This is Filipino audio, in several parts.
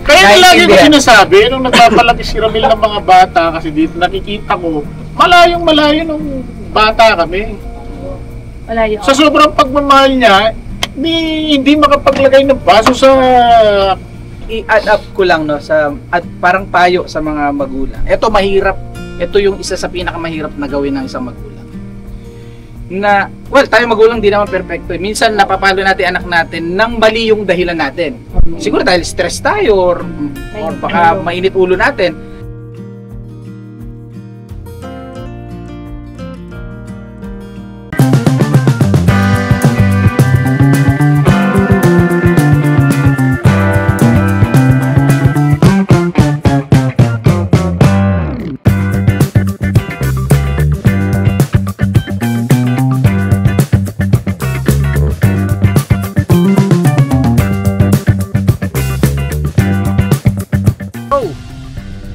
Kaya lagi ko sinasabi, nung nagpapalaki si Ramil ng mga bata, kasi dito nakikita ko, malayong-malayo nung bata kami. Malayo. Sa sobrang pagmamahal niya, hindi makapaglagay ng baso sa... I-add up ko lang, no, at parang payo sa mga magulang. Ito mahirap, ito yung isa sa pinakamahirap na gawin ng isang magulang. Tayo magulang di naman perfecto. Minsan napapalo natin anak natin nang mali yung dahilan natin. Siguro dahil stress tayo or baka mainit ulo natin.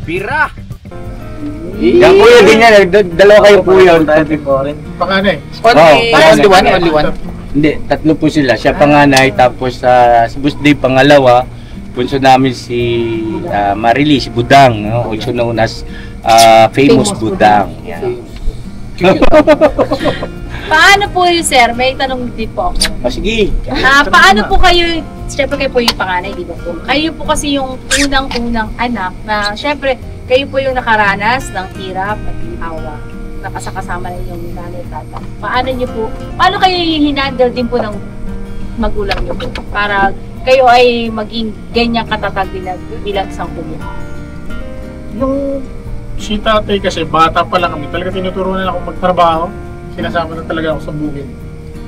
Bira! Yan po yun, din yan. Dalawa kayo po yun. Panganay. Only one. Hindi, tatlo po sila. Siya panganay, tapos sa birthday pangalawa, punso namin si Marilis Budang, no? Also known as famous Budang. Yeah. Paano po yun, sir? May tanong din po ako. Sige. Paano po kayo, siyempre kayo po yung panganay, di ba po? Kayo po kasi yung unang-unang anak na, siyempre, kayo po yung nakaranas ng hirap at ginhawa. Nakasakasama na yung nanay at tatay. Paano kayo hinandle din po ng magulang niyo po? Para kayo ay maging ganyang katatag din bilang isang pumila. Yung si tatay kasi, bata pa lang kami. Talaga tinuturuan na ako magtrabaho. Sinasama na talaga ako sa bukid.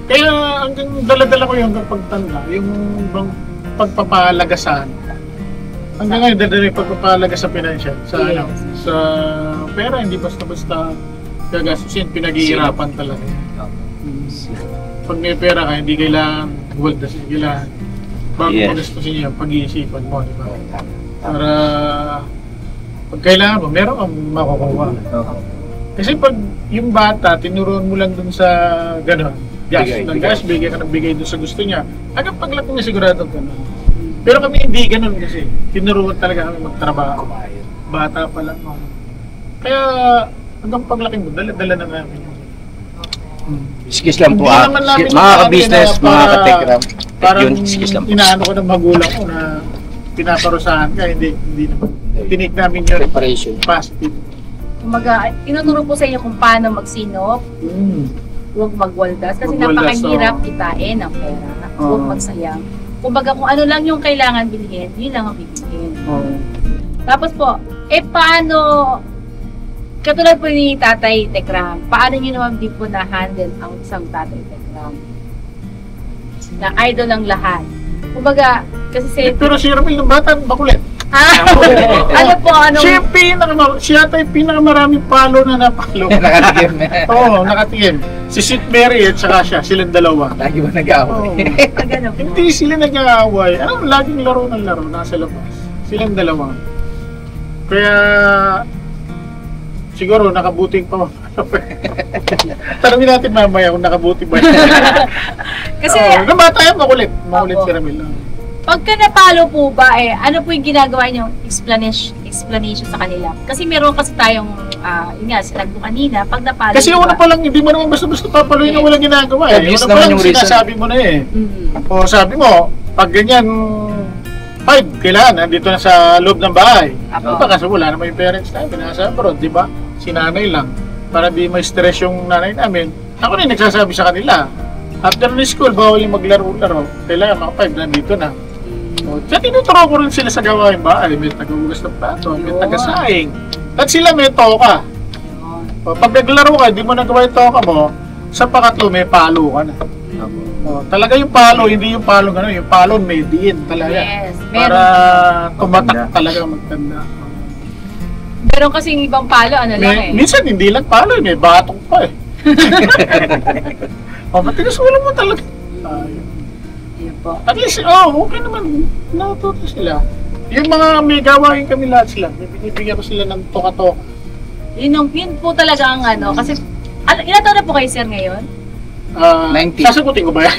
Kaya hanggang dala-dala ko yung hanggang pagtanda, yung bang pagpapalagasan. Hanggang ngayon, dala yung pagpapalaga sa financial, sa pera, hindi basta-basta gagastusin, pinag-iirapan talaga. Pag may pera ka, hindi kailangan waldas, kailangan bago magastusin niya, pag-iisipan mo, di ba? Para pag kailangan mo, meron kang makukuha. Kasi pag yung bata, tinuruan mo lang dun sa gano'n, gas, bigay ka ng bigay dun sa gusto niya. Hanggang paglaki niya sigurado gano'n. Pero kami hindi gano'n kasi. Tinuruan talaga kami magtrabaho. Bata pa lang. Kaya hanggang paglaki mo, dala-dala na namin. Iskis lang po mga ka-business, mga ka-techram. Parang inaano ko ng magulang ko na pinaparusahan ka, hindi naman. Tinik namin yun. Preparation. Positive. Kumaga, tinuturo po sa inyo kung paano magsinop, huwag magwaldas, kasi napakahirap kitain ang pera, huwag magsayang. Kumbaga kung ano lang yung kailangan bilhin, yun lang ang bibilhin. Tapos po, paano, katulad po ni Tatay Tekram, paano nyo naman din po na-handle ang isang Tatay Tekram? Na idol ng lahat. Kumbaga, kasi pero si Ramil ng bata, bakulit. Ano po, Siya tayo pinakamaraming palo na napalo. Nakatikim. Oo, nakatikim. Si Sweet Mary at saka siya, silang dalawa. Lagi ba nag-aaway? Hindi sila nag-aaway. Laging laro ng laro, nasa labas. Silang dalawa. Kaya, siguro nakabuting pa. Tanungin natin mamaya kung nakabuti ba. Kasi, nabata yan, makulit. Makulit si Ramil. Pagka napalo po ba, ano po yung ginagawa niyong explanation sa kanila? Kasi meron kasi tayong, yun nga, sinabi ko kanina, pag napalo. Kasi una pa lang, hindi mo naman basta-basta papaluin na walang ginagawa eh. Una pa lang, sinasabi mo na eh. O sabi mo, pag ganyan, 5, kailangan, nandito na sa loob ng bahay. Ano ba kasi wala naman yung parents namin, nasa abroad, di ba? Si nanay lang. Para di may stress yung nanay namin. Ako rin nagsasabi sa kanila, after the school, bawal yung maglaro-laro. Kailangan mga 5, nandito na. Kaya tinuturo ko rin sila sa gawain bahay. May taga-ugas ng plato, may taga-saing. At sila may toka. Pag naglaro ka, di mo nagawa yung toka mo, sa pakatlo may palo ka na. Talaga yung palo, hindi yung palo gano'n. Yung palo may diin talaga. Yes, para tumatak talaga magtanda. Meron kasing ibang palo, lang eh. Minsan hindi lang palo, may batong pa eh. Ba't tinasulan mo talaga? At least, okay naman. Natuto sila. Yung mga may gawain kami lahat sila. Binibigyan ko sila ng toka-toka. Yun po talaga ang kasi, ilan taon na po kayo, sir, ngayon? Sasagutin ko ba yan?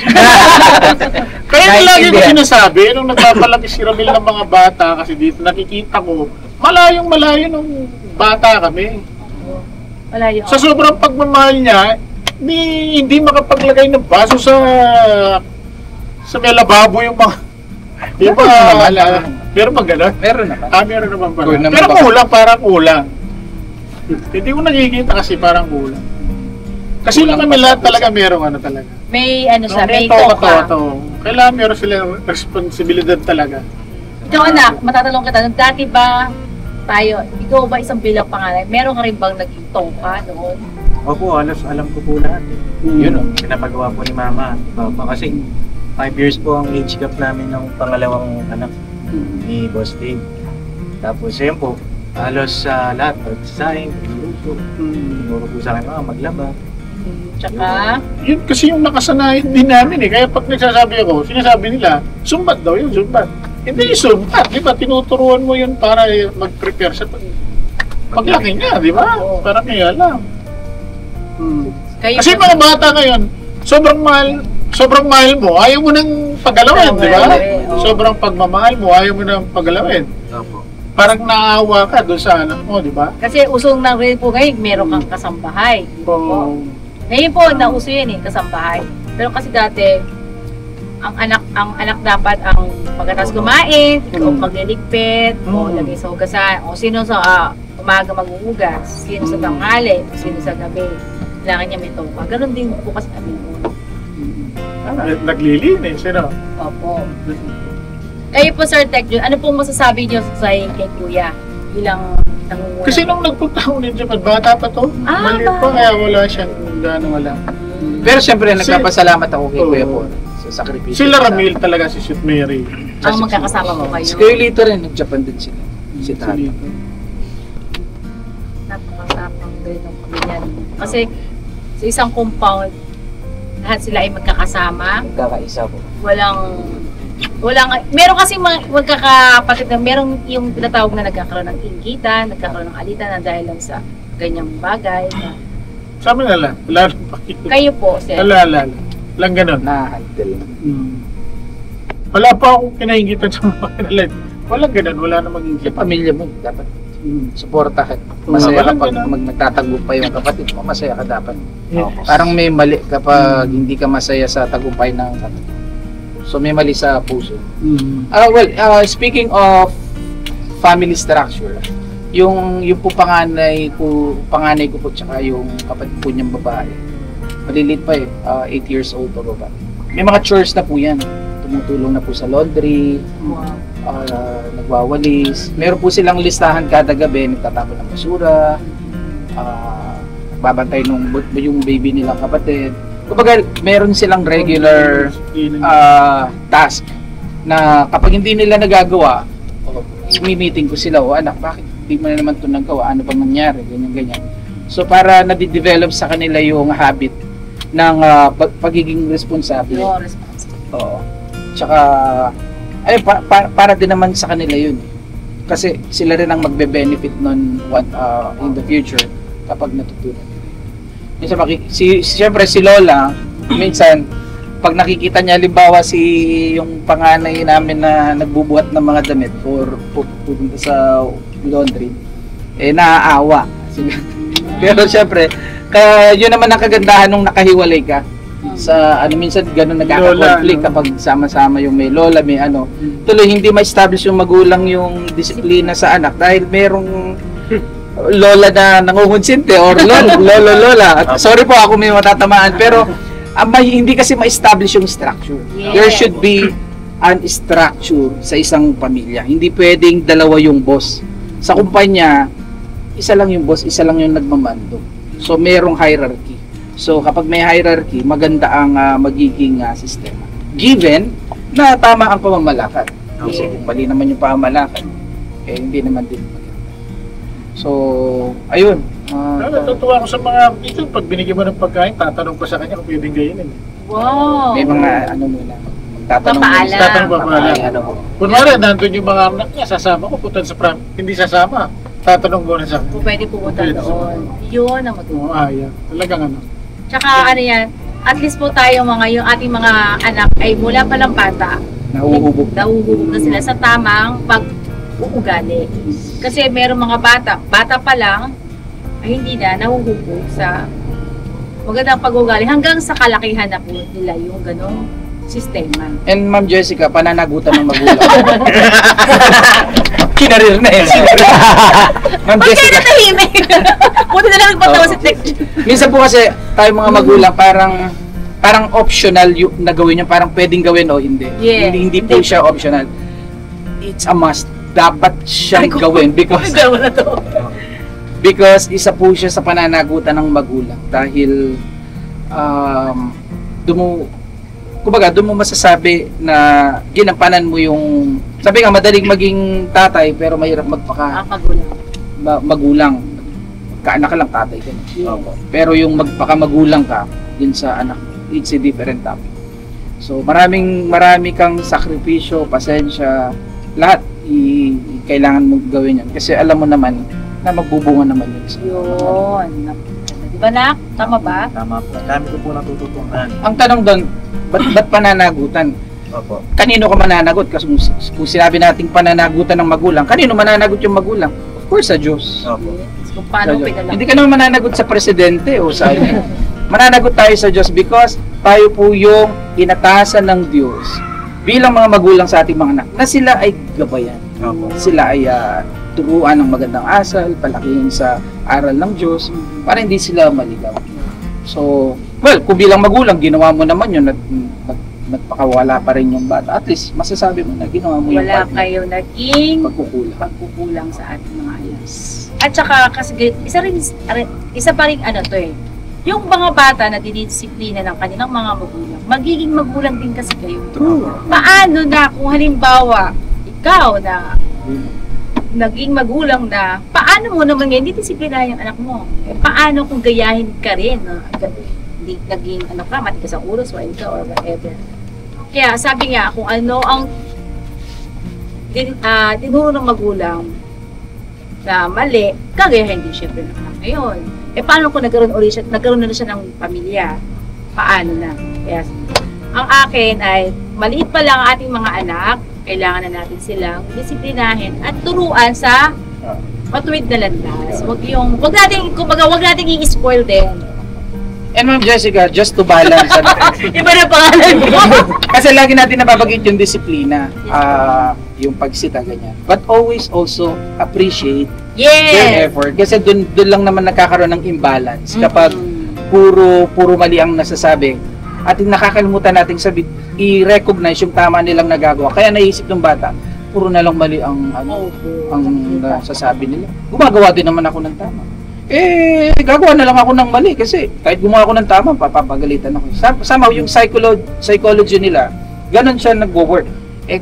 Kaya lagi ko sinasabi, nung nagpapalaki si Ramil ng mga bata, kasi dito nakikita ko, malayong malayo nung bata kami. Malayo. Sa sobrang pagmamahal niya, hindi makapaglagay ng baso sa may lababo yung mga meron ba gano'n? Meron naman. Meron naman pala. Pero kulang, parang kulang. Hindi ko nakikita kasi parang kulang. Kasi nung kami lahat talaga merong ano talaga. May ano siya, may toka. Kailangan meron silang responsibilidad talaga. Ikaw anak, matatanong kita, dati ba tayo, ikaw ba isang bilang panganay, meron ka rin bang naging toka noon? Opo, halos alam ko po lahat. Yun o, pinapagawa po ni Mama. Papa, kasi 5 years po ang age gap namin ng pangalawang anak ni Boss Dave. Tapos yun po, halos lahat, pagsasaing, pinuluto, tinuro po sa akin maglaba. Tsaka? Yun kasi yung nakasanayan din namin eh. Kaya pag nagsasabi ako, sinasabi nila, sumbat daw yun, sumbat. Hindi yung sumbat, di ba? Tinuturuan mo yun para mag-prepare sa paglaki niya, di ba? Parang kaya lang. Kasi mga bata ngayon, sobrang mahal mo, ayaw mo nang paggalawin, di ba? Sobrang pagmamahal mo, ayaw mo nang paggalawin. Parang naawa ka doon sa anak mo, di ba? Kasi usong na rin po ngayon, meron kang kasambahay. Ngayon po, nauso yan eh, kasambahay. Pero kasi dati, ang anak dapat ang pagkatapos kumain, ikaw magliligpit, o lagay sa hugasan, o sino sa umaga maghuhugas, sino sa tanghali, o sino sa gabi. Kailangan niya may toka. Ganon din po kasi kami po. Naglilinis, ano? Opo. Kayo po, Sir Tech, ano pong masasabi niyo sa kay Kuya? Bilang nangunguna? Kasi nung nagpunta ko din Japan, bata pa to. Maliit pa, kaya wala siyang gano'n wala. Pero siyempre, nagpapasalamat ako kay Kuya Paul sa sakripisyo. Sila Ramil talaga, si Sweet Mary. Ang magkakasama mo kayo. Si Kuya Lito rin, nag-Japan din sila. Si Tata. Napakatapang din ang pamilya. Kasi sa isang compound, lahat sila ay magkakasama. Magkakaisa po. Meron kasi magkakapatid na merong yung tinatawag na nagkakaroon ng inggitan, nagkakaroon ng alitan na dahil lang sa ganyang bagay. Sa amin ala, wala pa. Kayo po, Sir. Ala. Lang ganun. Na-handle. Wala pa akong kinaingitan sa mga kanila. Walang ganun, wala namang Yung inggitan. pamilya mo, dapat suportahan. Masaya ka pag nagtatagumpay yung kapatid mo, masaya ka dapat. Parang may mali kapag hindi ka masaya sa tagumpay ng kapatid. So may mali sa puso. Speaking of family structure, yung po panganay ko po tsaka yung kapatid po niyang babae. Malilit pa 8 years old pa ba. May mga chores na po yan. Tumutulong na po sa laundry, nagwawalis. Meron po silang listahan kada gabi, nagtatapon ng basura, babantay yung baby nilang kapatid. Kumbaga, meron silang regular task na kapag hindi nila nagagawa, meeting ko sila, anak, bakit hindi mo na naman ito nagawa? Ano bang nangyari? Ganyan. So, para nadidevelop sa kanila yung habit ng pagiging responsable. Oo. Tsaka, para din naman sa kanila yun. Kasi sila rin ang magbe-benefit nun in the future kapag natutunan. Siyempre si Lola, minsan, pag nakikita niya, halimbawa yung panganay namin na nagbubuhat ng mga damit for pupunta sa laundry, naaawa. Pero siyempre, yun naman ang kagandahan nung nakahiwalay ka. Minsan ganun nagkaka-conflict kapag sama-sama yung may lola, may tuloy hindi ma-establish yung magulang yung disiplina sa anak dahil merong lola na nanguhunsinti or lola. Sorry po ako may matatamaan pero hindi kasi ma-establish yung structure. There should be an structure sa isang pamilya. Hindi pwedeng dalawa yung boss. Sa kumpanya, isa lang yung boss, isa lang yung nagmamando. So merong hierarchy. So kapag may hierarchy, maganda ang magiging sistema. Given na tama ang pamamalakad. Kasi kung mali naman yung pamamalakad, hindi naman din maganda. So, ayun. Natutuwa ako sa mga ito, pag binigyan mo ng pagkain, tatanong ko sa kanya kung pwedeng gainin. Wow! May mga muna. Tatanong pa pala. Kunwari, nandun yung mga anak niya, sasama ko, putan sa pram. Hindi sasama. Tatanong mo na sa kung pwede pumunta doon. Yun ang maganda. Talagang Tsaka yan, at least po tayo yung ating mga anak ay mula pa lang bata, Nahuhubog. nahuhubog na sila sa tamang pag-uugali. Kasi merong mga bata pa lang, ay hindi na nahuhubog sa magandang pag-uugali hanggang sa kalakihan na po nila yung ganong sistema. And Ma'am Jessica, pananagutan ng magulang. Kinarir na eh. Ma'am Huwag kayo Jessica, natahimik! Buti na lang nagpatawa si Tek. minsan po kasi tayo mga magulang parang optional yung nagawin yung parang pwedeng gawin o hindi. Yeah. Hindi po siya optional. It's a must. Dapat siyang gawin because Dalawa na to. isa po siya sa pananagutan ng magulang dahil doon mo masasabi na ginampanan mo yung sabi nga madaling maging tatay pero mahirap Magulang. magulang. Kaanak ka lang tatay ka na. Pero yung magpakamagulang ka din sa anak mo, it's a different topic. So marami kang sakripisyo, pasensya, lahat kailangan mo gawin yan kasi alam mo naman na magbubunga naman yun. Yun. Di ba, Nak? Tama ba? Tama po. Dami ko po natututunan. Ang tanong doon, ba't pananagutan? Opo. Kanino ka mananagot? Kasi kung sinabi nating pananagutan ng magulang, kanino mananagot yung magulang? Of course, sa Diyos. Opo. Kung paano Sa Diyos. pinala. Hindi ka naman mananagot sa presidente o sa ano. Mananagot tayo sa Diyos because tayo po yung inatasan ng Diyos bilang mga magulang sa ating mga anak na sila ay gabayan. Opo. Sila ay turuan ng magandang asal, palakihin sa aral ng Diyos para hindi sila maligaw. So, well, kung bilang magulang, ginawa mo naman yun at nagpakawala pa rin yung bata. At least, masasabi mo na ginawa mo yung Wala part mo. kayo naging Pagkukulang. sa ating mga ayos. At saka, kasi isa pa rin to eh. Yung mga bata na dinidisiplina ng kanilang mga magulang, magiging magulang din kasi kayo. Paano na kung halimbawa, ikaw na naging magulang na, paano mo naman ngayon, hindi disiplinahin yung anak mo? Eh, paano kung gayahin ka rin? No? Hindi naging matigas ang ulo, swine ka, or whatever. Kaya sabi nga, kung ano ang tinuro ng magulang na mali, kagayahin din syempre ng anak ngayon. Eh paano kung nagkaroon na siya ng pamilya? Paano na? Kaya ang akin ay, maliit pa lang ang ating mga anak, kailangan na natin silang disiplinahin at turuan sa matuwid na landas. Wag nating i-spoil din. And Ma'am Jessica, just to balance, Iba na pangalan mo. kasi lagi natin nababanggit yung disiplina, yung pagsita, ganyan. But always also appreciate their Yes! effort. Kasi dun lang naman nagkakaroon ng imbalance. Kapag puro mali ang nasasabi, at nakakalimutan nating i-recognize yung tama nilang nagagawa. Kaya naisip ng bata, puro na lang mali ang nasasabi nila. Gumagawa din naman ako ng tama. Gagawa na lang ako ng mali kasi kahit gumawa ako ng tama, papapagalitan ako. Sama yung psychology nila, ganun siya nagwo-work.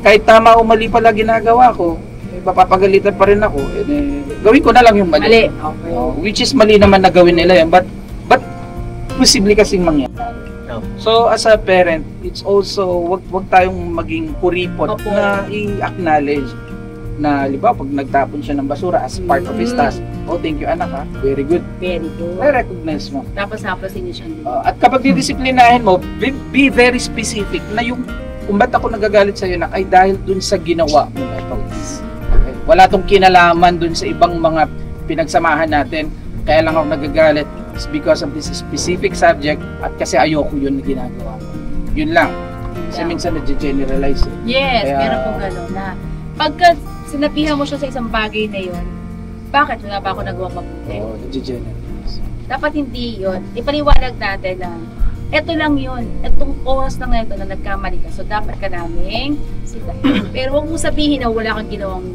Kahit tama o mali pala ginagawa ko, papapagalitan pa rin ako. Gawin ko na lang yung mali. Okay. Which is mali naman na gawin nila yan, but posible kasing mangyari. So as a parent, it's also wag tayong maging kuripot Opo. na i-acknowledge na liba pag nagtapon siya ng basura as part of his task. Oh, thank you anak ha. Very good. Very good. I-recognize mo. Tapos niyo siya. At kapag didisiplinahin mo, be very specific na yung kung ba't ako nagagalit sa iyo na ay dahil dun sa ginawa mo na ito. Okay. Wala tong kinalaman dun sa ibang mga pinagsamahan natin. Kaya lang ako nagagalit is because of this specific subject at kasi ayoko yun na ginagawa ko. Yun lang. Kasi minsan na-generalize. Yes, Kaya- meron pong gano'n na pagka sinabihan mo siya sa isang bagay na yun, bakit wala ba ako nagawa mabuti? Oo, na-generalize. Dapat hindi yun. Ipaliwanag natin na eto lang yun. Etong oras lang na ito na nagkamali ka. So, dapat ka naming sitahin. Pero huwag mo sabihin na wala kang ginawang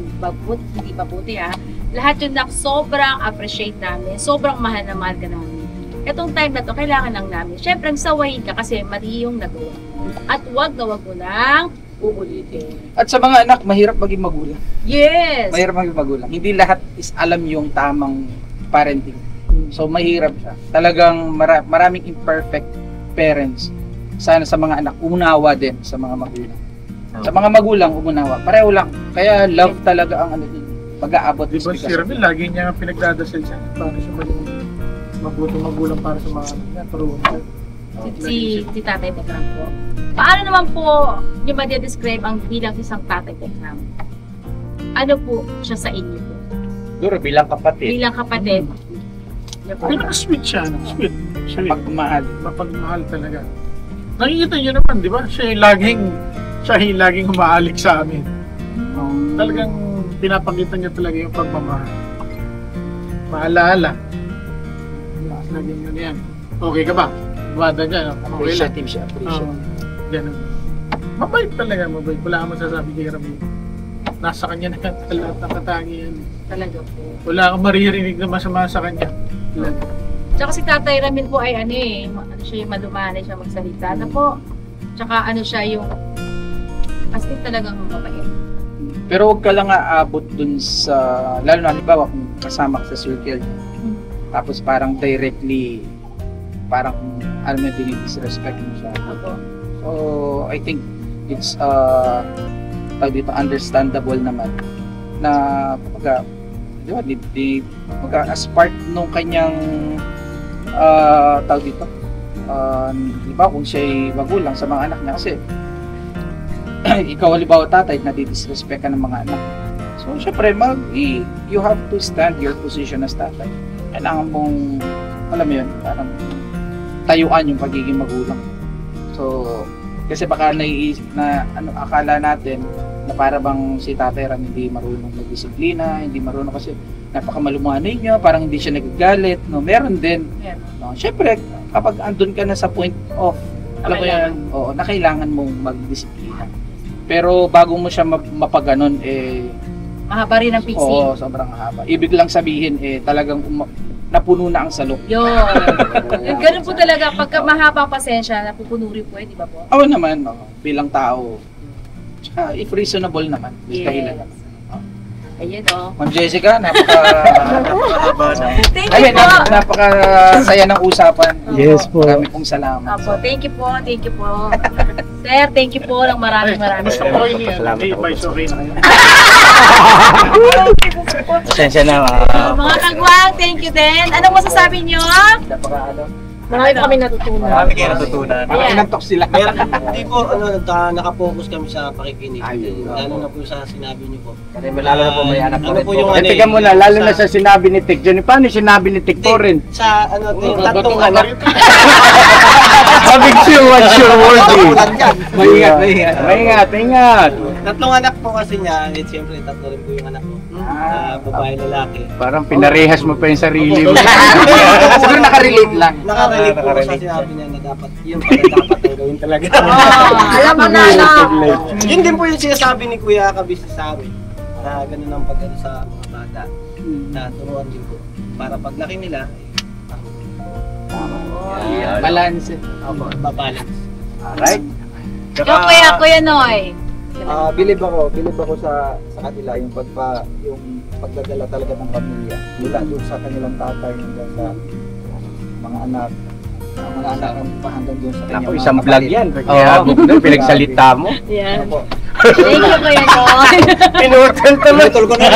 hindi mabuti ha. Lahat yun na sobrang appreciate namin. Sobrang mahal na mahal ka namin. Etong time na to, kailangan lang namin. Siyempre, sawayin ka kasi mali yung nagawa. At wag mo nang uulitin. At sa mga anak, mahirap maging magulang. Yes! Mahirap maging magulang. Hindi lahat is alam yung tamang parenting. So, mahirap siya. Talagang maraming imperfect parents. Sana sa mga anak, umunawa din sa mga magulang. Sa mga magulang, umunawa. Pareho lang. Kaya love talaga ang ano din. Pag-aabot Di ba si Ramil, lagi niya pinagdadasal siya. Paano siya maging mabuting magulang para sa mga anak niya. Turuan siya. si Tatay Tekram po. Paano naman po niyo ma-describe ang bilang isang Tatay Tekram? Ano po siya sa inyo po? Siguro bilang kapatid. Bilang kapatid. Niyo po. Pinaka-sweet siya, no? Sweet. Pagmahal. Mapagmahal talaga. Nakikita niyo naman, di ba? Siya yung laging umaalik sa amin. Talagang pinapakita niya talaga yung pagmamahal. Maalaala. Laging yun yan. Okay ka ba? Bada dyan. Okay lang. Appreciative siya. Appreciative. Ganun. Mabait talaga, mabait. Wala kang masasabi kay Ramil. Nasa kanya na lahat ng katangian. Talaga po. Wala kang maririnig na masama sa kanya. Talaga. Tsaka si Tatay Ramil po ay ano siya yung malumanay siya magsalita na po. Tsaka ano siya yung as in talagang mabait. Pero huwag ka lang aabot dun sa, lalo na halimbawa kung kasama ka sa circle, tapos parang directly, parang alam mo, dinidisrespect mo siya. Ako. So, I think it's tawag dito, understandable naman na kapag, di ba, as part nung kanyang tawag dito, di ba, kung siya'y magulang sa mga anak niya, kasi ikaw halimbawa tatay, nadidisrespect ka ng mga anak. So, syempre, you have to stand your position as tatay. Kailangan mong, alam mo yun, parang tayuan yung pagiging magulang. So, kasi baka akala natin na para bang si Tatay Ram hindi marunong magdisiplina, hindi marunong kasi napakamalumanay niya, parang hindi siya nagagalit, no? Meron din. No? Syempre, kapag andun ka na sa point of, alam mo yan, na kailangan mong magdisiplina. Pero bago mo siya mapaganon, Mahaba rin ang PC. Oo, sobrang haba. Ibig lang sabihin, talagang napuno na ang salok. Yun. Ganun po talaga. Pagka mahaba ang pasensya, napupuno rin po di ba po? Oo naman, bilang tao. Tsaka if reasonable naman. Yes. Ayun Ma'am Jessica, Mahaba na. Thank you po. Napaka-saya ng usapan. Yes po. Marami pong salamat. Apo, thank you po. Sir, thank you po ng maraming. Gusto ko kayo niya. May advice okay na kayo. Pasensya na. Mga kagwang, thank you din. Anong masasabi nyo? Marami kami natutunan. Marami kayo natutunan. Inantok sila. Pero hindi po naka-focus kami sa pakikinig. Lalo na po sa sinabi niyo po. Kasi lalo na po may anak Ano po yung Teka muna, lalo na sa sinabi ni Tek Johnny. Paano sinabi ni Tek po rin? Sa yung tatlong anak. Sabi ko, what's your word? Maingat. Tatlong anak po kasi niya, siyempre tatlo rin po yung anak ko. Babae, lalaki. Parang pinarehas mo pa yung sarili mo. Siguro nakarelate lang. Nakarelate po sa sinabi niya na dapat yun pala dapat ang gawin talaga. Alam mo na. Yun din po yung sinasabi ni Kuya Kabis sa amin. Na ganun ang pagkano sa mga bata. Na turuan din po. Para paglaki nila, Balance. babalance. Alright. Yung Kuya Noy. Believe ako sa kanila yung pagdadala talaga ng pamilya mula doon sa kanilang tatay hanggang sa mga anak hanggang doon sa kanyang Ako, isang vlog yan. Oo. Kaya pinagsalita mo. Yan. Opo. Thank you, Kuya Noy. Pinutol tuloy. Pinutol ko na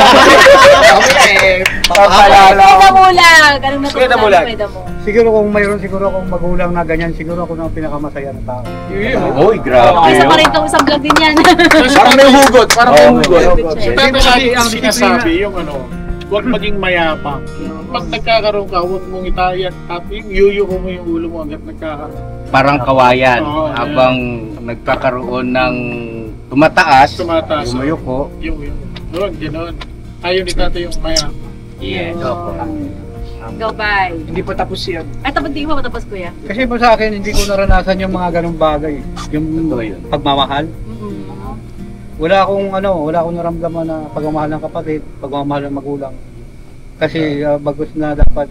Papalala. Kuya Damulag. Anong Kuya Damulag. natutunan? Siguro kung mayroon akong magulang na ganyan, siguro ako na ang pinakamasaya na tao. Uy, grabe. Isa pa rin itong isang vlog din yan. Parang may hugot. Parang may hugot. Si Tatay lagi ang sinasabi yung huwag maging mayapang. Pag nagkakaroon ka, huwag mong itayat at yung yuyuko mo yung ulo mo hanggat nagkakaroon. Parang kawayan. Oo, Habang nagkakaroon ng tumataas, Tumataas. yumayuko. Yung doon, ganoon. Ayaw ni Tatay yung mayapang. Yes, opo. Go, bye. Hindi pa tapos yan. Ay, tapos di ko matapos, Kuya. Kasi po sa akin, hindi ko naranasan yung mga ganung bagay. Yung Totoo yun. pagmamahal. Wala akong naramdaman na pagmamahal ng kapatid, pagmamahal ng magulang. Kasi bagus na dapat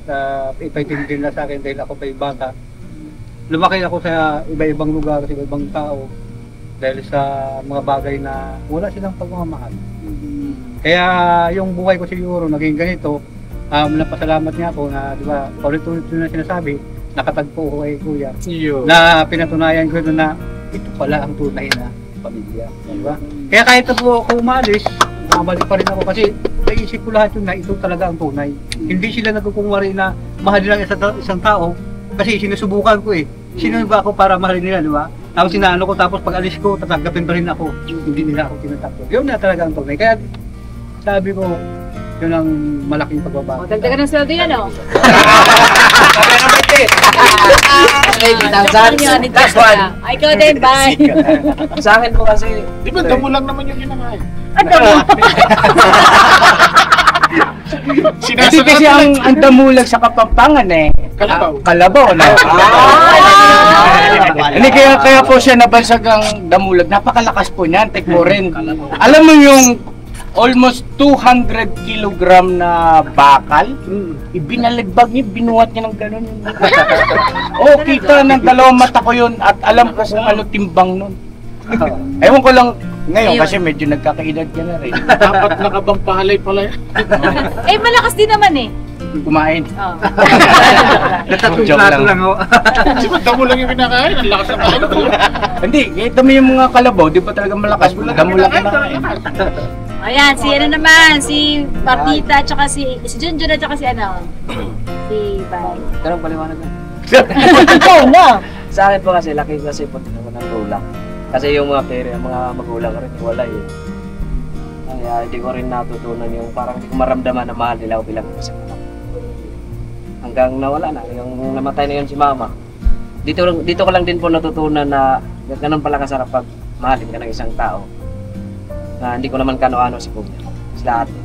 ipaintindi na sa akin dahil ako pa yung bata. Lumaki ako sa iba-ibang lugar, sa iba-ibang tao dahil sa mga bagay na wala silang pagmamahal. Kaya yung buhay ko siguro naging ganito, napasalamat nga ako na, di ba, paulit-ulit na sinasabi, nakatagpo ko kay Kuya, na pinatunayan ko doon na ito pala ang tunay na pamilya, di ba? Kaya kahit na po ako umalis, bumabalik pa rin ako kasi naisip ko lahat yun na ito talaga ang tunay. Hindi sila nagkukumari na mahal lang isang tao kasi sinusubukan ko Sino ba ako para mahalin nila, di ba? Tapos sinaano ko, tapos pag alis ko, tatanggapin pa rin ako. Hindi nila ako tinatakot. Yun na talaga ang tunay. Kaya sabi ko, yun ang malaking pagbabago. Dagdagan ng sweldo yan, oh. Sabi ng birthday. That's one. Ay, ikaw din, bye. Sa akin po kasi, Di ba, damo lang naman yung kinakain. Ano mo? Hindi kasi ang damulag sa Kapampangan eh. Kalabaw. Kalabaw na. Hindi kaya po siya nabansag ang damulag. Napakalakas po niyan, tekmo rin. Alam mo yung almost 200 kilogram na bakal, ibinaligbag niya, binuhat niya ng gano'n. Oh, kita ng dalawang mata ko yun at alam ko kung ano timbang nun. Ewan ko lang ngayon kasi medyo nagkakaedad ka na rin. Dapat nakabang pahalay pala yan. Eh, malakas din naman eh. Kumain. Oh. Natatlong Joke plato lang. lang ako. Di ba, damo lang yung kinakain. Ang lakas ng kain. Hindi, kita mo yung mga kalabaw, di ba talaga malakas? Damulag na. Ayan, si ano naman, si Partita, tsaka si Junjun, at tsaka si ano, si Bay. ganun paliwanag na. Ikaw na! Sa akin po kasi, laki kasi po din ako ng gulang. Kasi yung mga pere, mga magulang ko rin, wala eh. Kaya hindi ko rin natutunan yung parang hindi ko maramdaman na mahal nila ako bilang isang anak. Hanggang nawala na, yung namatay na yun si mama. Dito ko lang din po natutunan na ganun pala kasarap pag mahalin ka ng isang tao. Na hindi ko naman kano-ano si Kuya. Sila ate.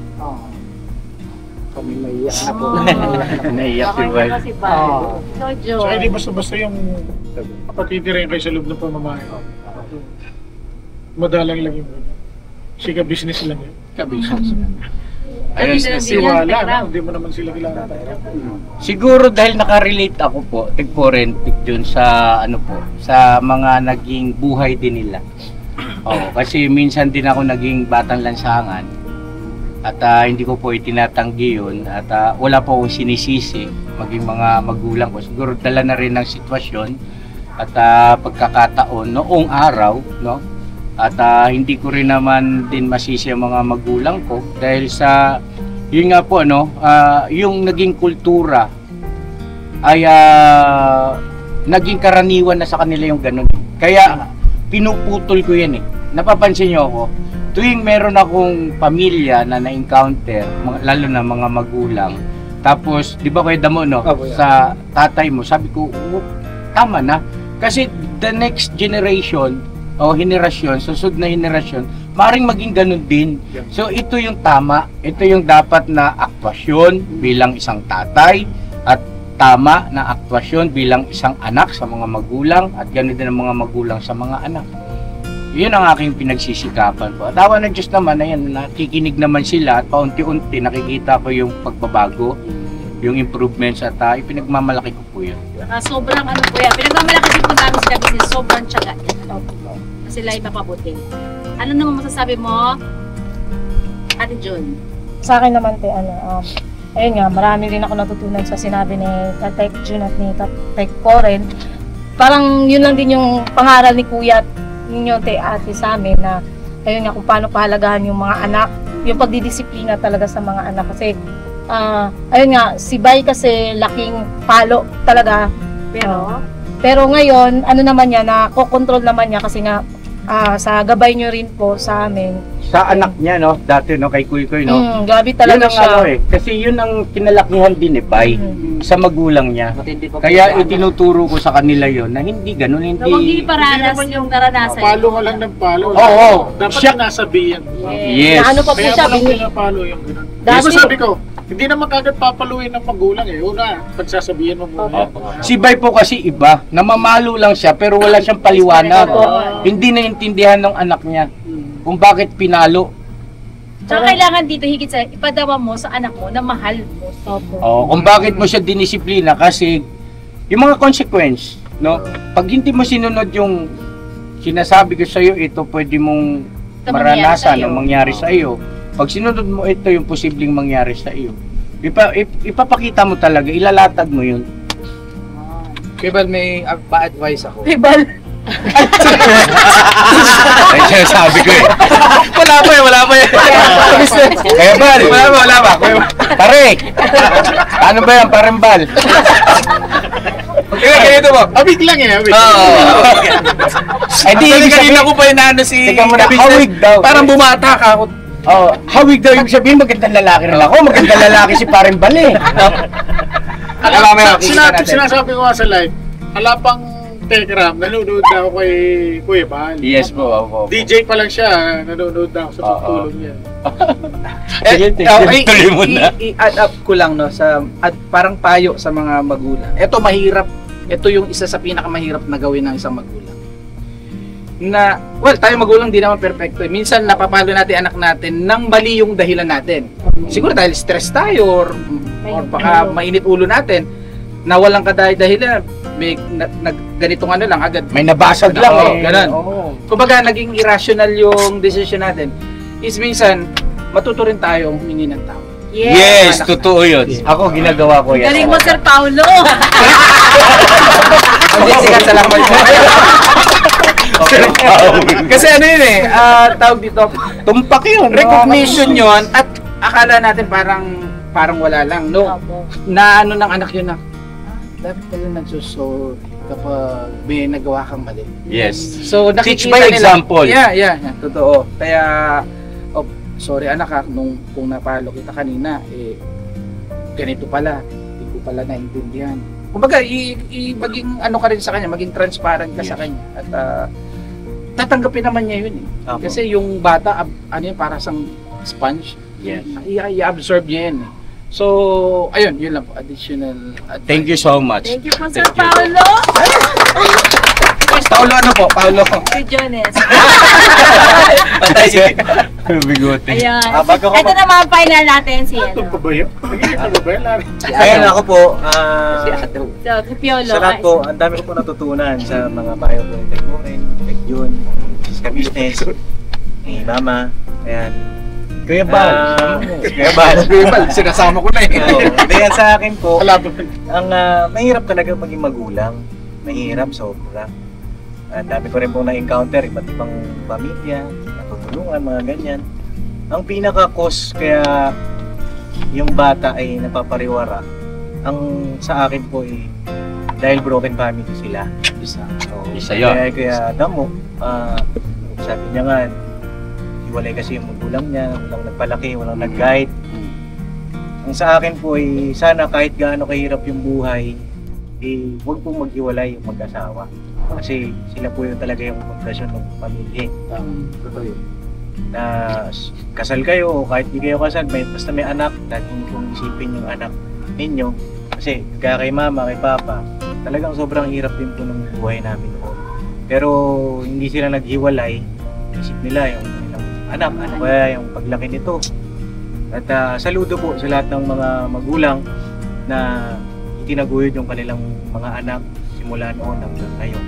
Kami maiyak na po. Naiyak si Okay Bay. na si Bay. So, Joe. So, hindi basta-basta yung patitirayin kayo sa loob ng pamamahay. Madalang lang yung sika business lang yun. Ka-business. Ayun, Si Wala, no? Hindi mo naman sila kilala. Siguro dahil nakarelate ako po, tigpo rin dun sa ano po, sa mga naging buhay din nila. Oo, kasi minsan din ako naging batang lansangan at hindi ko po itinatanggi yun at wala po akong sinisisi maging mga magulang ko. Siguro dala na rin ng sitwasyon at pagkakataon noong araw, no? At hindi ko rin naman din masisi ang mga magulang ko dahil sa yun nga po ano, yung naging kultura ay naging karaniwan na sa kanila yung ganun. Kaya pinuputol ko yan eh. Napapansin niyo ako, tuwing meron akong pamilya na na-encounter, lalo na mga magulang, tapos, di ba Kuya Damo, no? Sa tatay mo, sabi ko, tama na. Kasi the next generation, o henerasyon, susunod na henerasyon, maaaring maging ganun din. So ito yung tama, ito yung dapat na aktwasyon bilang isang tatay at tama na aktwasyon bilang isang anak sa mga magulang at ganoon din ang mga magulang sa mga anak. Yun ang aking pinagsisikapan po. At awa ng Diyos naman, ayan, nakikinig naman sila at paunti-unti nakikita ko yung pagbabago, yung improvements at ipinagmamalaki ko po yun. Sobrang ano po yan. Pinagmamalaki din po namin sila kasi sobrang tiyaga. Kasi sila ipapabuti. Ano naman masasabi mo, Ate Jun? Sa akin naman, ayun nga, marami rin ako natutunan sa sinabi ni Tatay Jun at ni Tatay Coren. Parang yun lang din yung pangaral ni Kuya at ninyo, ate sa amin na ayun nga kung paano pahalagahan yung mga anak, yung pagdidisiplina talaga sa mga anak. Kasi, ayun nga, si Bay kasi laking palo talaga. Pero ngayon, ano naman niya, nakokontrol naman niya kasi nga, sa gabay nyo rin po sa amin. Sa anak niya, no? Dati, no? Kay Kuy, no? Grabe Yun talaga ang siya. ano eh. Kasi yun ang kinalakihan din ni Bay sa magulang niya. Matindi pa po Kaya sa- itinuturo ko sa kanila yon na hindi ganun, So, huwag hindi. hindi paranas yung naranasan. Palo ka lang ng palo. Oo. Dapat Siya- sinasabihan. Yes. Na ano pa po Kaya siya, mo lang pinapalo yung gano'n. Dati- Di ba sabi ko, hindi naman kagad papaluin ng magulang eh. Una, pagsasabihan mo muna. Si Bay po kasi iba, namamalo lang siya pero wala siyang paliwanag. Opo. Hindi naiintindihan ng anak niya kung bakit pinalo. Tsaka kailangan dito higit sa ipadawa mo sa anak mo na mahal mo. O kung bakit mo siya dinisiplina kasi yung mga consequence, no? Pag hindi mo sinunod yung sinasabi ko sa iyo, ito pwede mong Ito maranasan mangyari o mangyari sa iyo. Pag sinunod mo ito yung posibleng mangyari sa iyo. Ipapakita mo talaga, ilalatag mo yun. Kaya ba may pa-advise ako? Bal. Ay, sinasabi ko eh. Wala pa eh. Kaya ba? Wala pa. Pare! Ano ba yan? Parembal? Ganito po. Abig lang eh, abig. Ay, di, kanina ko pa inaano si... Teka muna, hawig daw. Parang bumata ka ako. Oh, hawig daw yung sabihin, magandang lalaki rin ako. Magandang lalaki si Paring Bali. Akala mo yung makikita natin. Sinasabi ko nga sa live, hala pang Telegram, nanonood na ako kay Kuya Bal. Yes po, opo. DJ pa lang siya, nanonood na ako sa pagtulog niya. Tuloy mo na. I-add up ko lang no sa parang payo sa mga magulang. Ito mahirap. Ito yung isa sa pinakamahirap na gawin ng isang magulang. Na, well, tayo magulang di naman perfecto. Minsan napapalo natin anak natin nang mali yung dahilan natin. Siguro dahil stress tayo or baka mainit ulo natin na walang dahilan. May ganitong ano lang agad. May nabasag lang eh. Ganun. Kumbaga naging irrational yung decision natin. Is minsan matuto rin tayong humingi ng tao. Yes, totoo yun. Ako ginagawa ko yan. Galing mo, Sir Paulo. Sige, salamat. Kasi ano yun eh, tawag dito, Tumpak yun. recognition yun at akala natin parang wala lang. No, na ano ng anak yun na, dapat pala nagsusorry kapag may nagawa kang mali. Yes. So Teach nakikita by nila, example. Yeah, totoo. Kaya, sorry anak ha, kung napalo kita kanina, ganito pala, hindi ko pala naintindihan. Kumbaga, maging ano ka rin sa kanya, maging transparent ka sa kanya. At tatanggapin naman niya yun eh. Kasi yung bata, ano yun, para sang sponge. Yes. I-absorb niya yan eh. So, ayun, yun lang po, additional advice. Thank you so much. Thank you po, Sir Paulo. Paulo ano po? Paulo. Si Jones. Bigote. Ayan. bago ko Ito naman, final natin si Ito pa ba yun? Nagiging ba yun, Larry? Ayun ako po, So, si Piolo. sa lahat po, ang dami ko po natutunan sa mga payo po ni Teguren, Tek Jun, sa business, ni Mama, ayan. Kuya Bal. Kuya Bal. Sinasama ko na eh. Yan sa akin po, Wala pa. ang mahirap talaga maging magulang. Mahirap, sobra. Ang dami ko rin po na-encounter, iba't ibang pamilya, natutulungan, mga ganyan. Ang pinaka-cause kaya yung bata ay napapariwara, ang sa akin po ay dahil broken family sila. Isa yun. Kaya damo, sabi niya nga, hiwalay kasi yung magulang niya, walang nagpalaki, walang nag-guide. Ang sa akin po ay sana kahit gaano kahirap yung buhay, huwag pong maghiwalay yung mag-asawa. Kasi sila po yung talaga yung pagkasyon ng pamilya. Na kasal kayo o kahit di kayo kasal, basta may anak, lagi kong isipin yung anak ninyo. Kasi kaya kay mama, kay papa, talagang sobrang hirap din po ng buhay namin po. Pero hindi sila naghiwalay, isip nila yung anak, ano kaya yung paglaki nito. At saludo po sa lahat ng mga magulang na itinaguyod yung kanilang mga anak simula noon hanggang ngayon.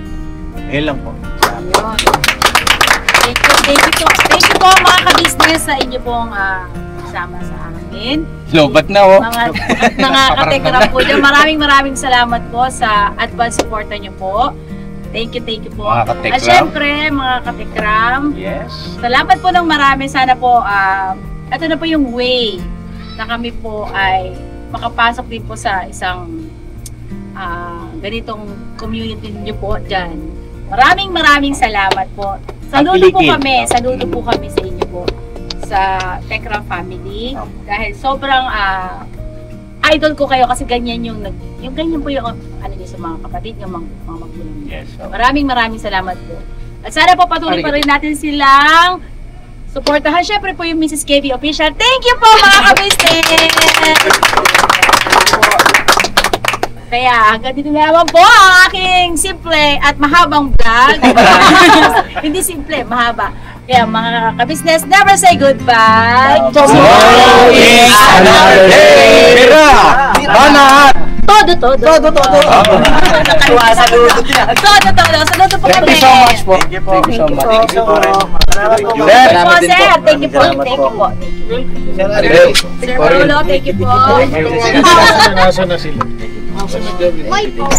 Ayun lang po. Thank you po mga ka-business sa inyo pong kasama sa amin. Lobat na oh. Mga katekram po dyan. Maraming salamat po sa advance supporta nyo po. Thank you po. Mga katekram. At syempre, mga katekram, Yes. salamat po ng marami. Sana po, ito na po yung way na kami po ay makapasok din po sa isang ganitong community nyo po dyan. Maraming salamat po. Saludo po kami sa inyo po sa Tekram family dahil sobrang idol ko kayo kasi ganyan yung ganyan po yung ano niyo sa mga kapatid ng mga magulang niyo. Yes. Maraming salamat po. At sana po patuloy pa rin natin silang suportahan. Syempre po yung Mrs. KB Official. Thank you po mga ka-business! Kaya hanggang dito na naman po ang aking simple at mahabang vlog. Hindi simple, mahaba. Kaya mga ka-business, never say goodbye. Tomorrow is another day. Mira! Banat! Todo. Saludo po kami. Thank you so much po. Thank you so much. Thank you po rin. Po, sir. Thank you po. Sir Paulo, thank you po. Nasa na sila. May po.